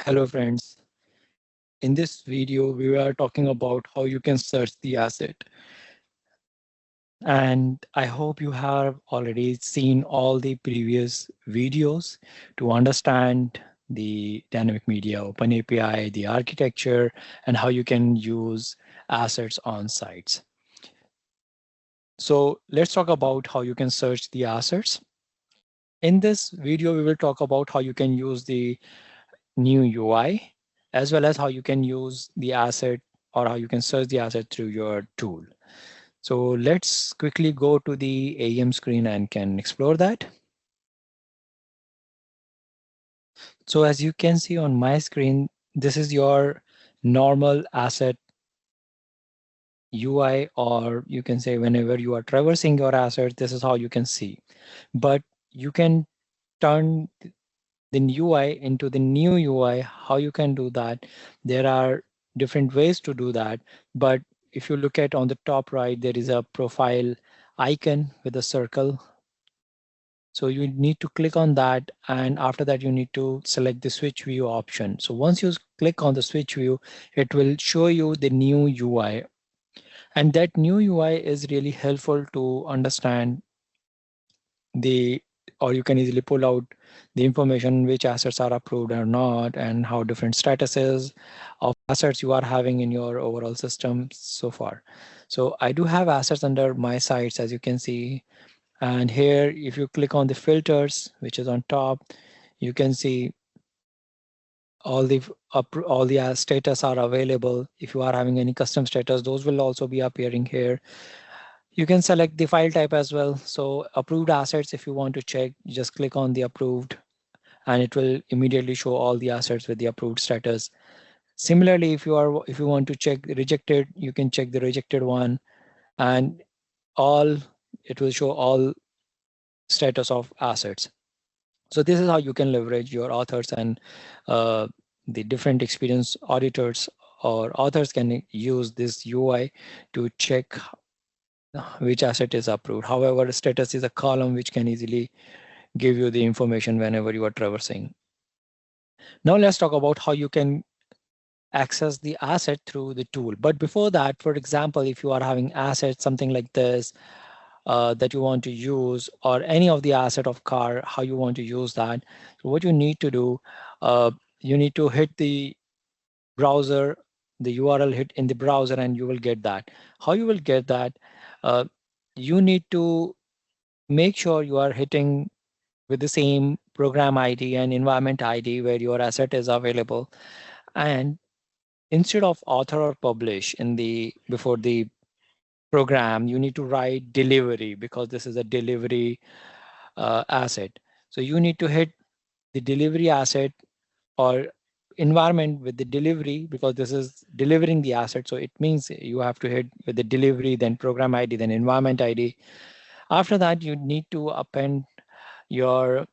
Hello friends, in this video we are talking about how you can search the asset, and I hope you have already seen all the previous videos to understand the dynamic media open API, the architecture, and how you can use assets on sites. So let's talk about how you can search the assets. In this video we will talk about how you can use the new UI, as well as how you can use the asset or how you can search the asset through your tool. So let's quickly go to the AEM screen and can explore that. So as you can see on my screen, this is your normal asset UI, or you can say whenever you are traversing your asset, this is how you can see. But you can turn the UI into the new UI. How you can do that? There are different ways to do that. But if you look at on the top right, there is a profile icon with a circle. So you need to click on that. And after that, you need to select the switch view option. So once you click on the switch view, it will show you the new UI. And that new UI is really helpful to understand the, or you can easily pull out the information which assets are approved or not, and how different statuses of assets you are having in your overall system so far. So I do have assets under my sites, as you can see. And here, if you click on the filters, which is on top, you can see all the status are available. If you are having any custom status, those will also be appearing here. You can select the file type as well. So approved assets, if you want to check, you just click on the approved and it will immediately show all the assets with the approved status. Similarly, if you want to check rejected, you can check the rejected one, and all it will show all status of assets. So this is how you can leverage your authors, and the different experience auditors or authors can use this UI to check which asset is approved. However, status is a column which can easily give you the information whenever you are traversing. Now let's talk about how you can access the asset through the tool. But before that, for example, if you are having assets, something like this, that you want to use, or any of the asset of car, how you want to use that. So what you need to do, you need to hit the browser, the URL hit in the browser, and you will get that. How you will get that? Uh, you need to make sure you are hitting with the same program ID and environment ID where your asset is available. And instead of author or publish in the before the program, you need to write delivery, because this is a delivery asset. So you need to hit the delivery asset or environment with the delivery, because this is delivering the asset. So it means you have to hit with the delivery, then program ID, then environment ID. After that, you need to append your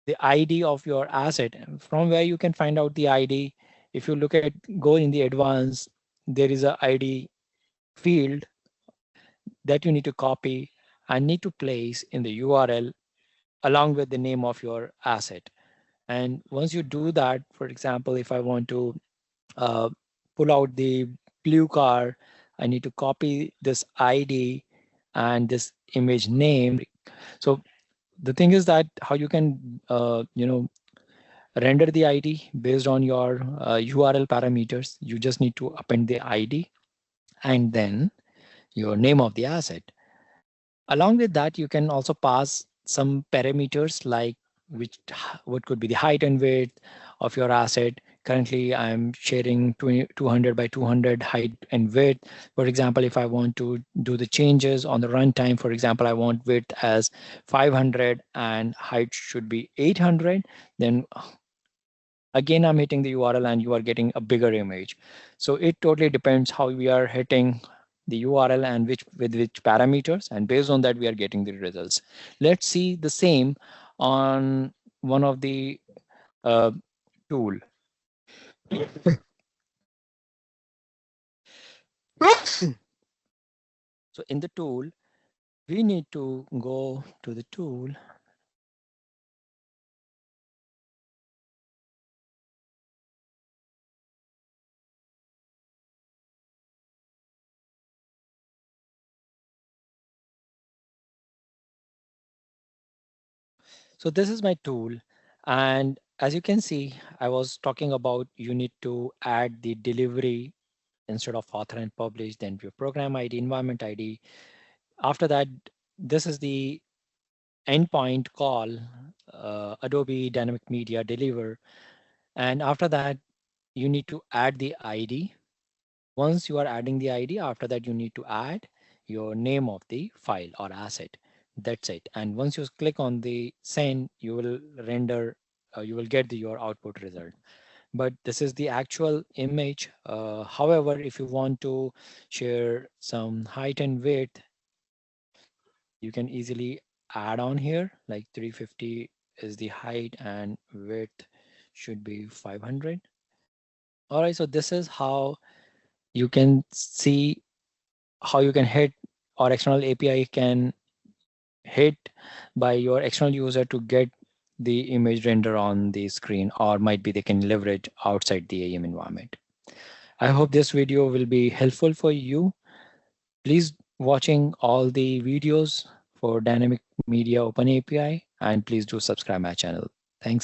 the ID of your asset, from where you can find out the ID. If you look at go in the advanced, there is a ID field that you need to copy and need to place in the URL along with the name of your asset. And once you do that, for example, if I want to uh, pull out the blue car, I need to copy this ID and this image name. So the thing is that how you can render the ID based on your URL parameters. You just need to append the ID and then your name of the asset. Along with that, you can also pass some parameters like what could be the height and width of your asset. Currently, I'm sharing 200 by 200 height and width. For example, if I want to do the changes on the runtime, for example, I want width as 500 and height should be 800, then again, I'm hitting the URL and you are getting a bigger image. So it totally depends how we are hitting the URL and with which parameters, and based on that we are getting the results. Let's see the same on one of the tool. So in the tool, we need to go to the tool. So this is my tool. And as you can see, I was talking about you need to add the delivery instead of author and publish, then your program ID, environment ID. After that, this is the endpoint call, Adobe Dynamic Media Deliver. And after that, you need to add the ID. Once you are adding the ID, after that, you need to add your name of the file or asset. That's it. And once you click on the send, you will render, you will get your output result. But this is the actual image. However, if you want to share some height and width, you can easily add on here, like 350 is the height and width should be 500. All right, so this is how you can see how you can hit, or external API can hit by your external user to get the image render on the screen, or might be they can leverage outside the AEM environment. I hope this video will be helpful for you. Please watching all the videos for Dynamic Media Open API, and please do subscribe my channel.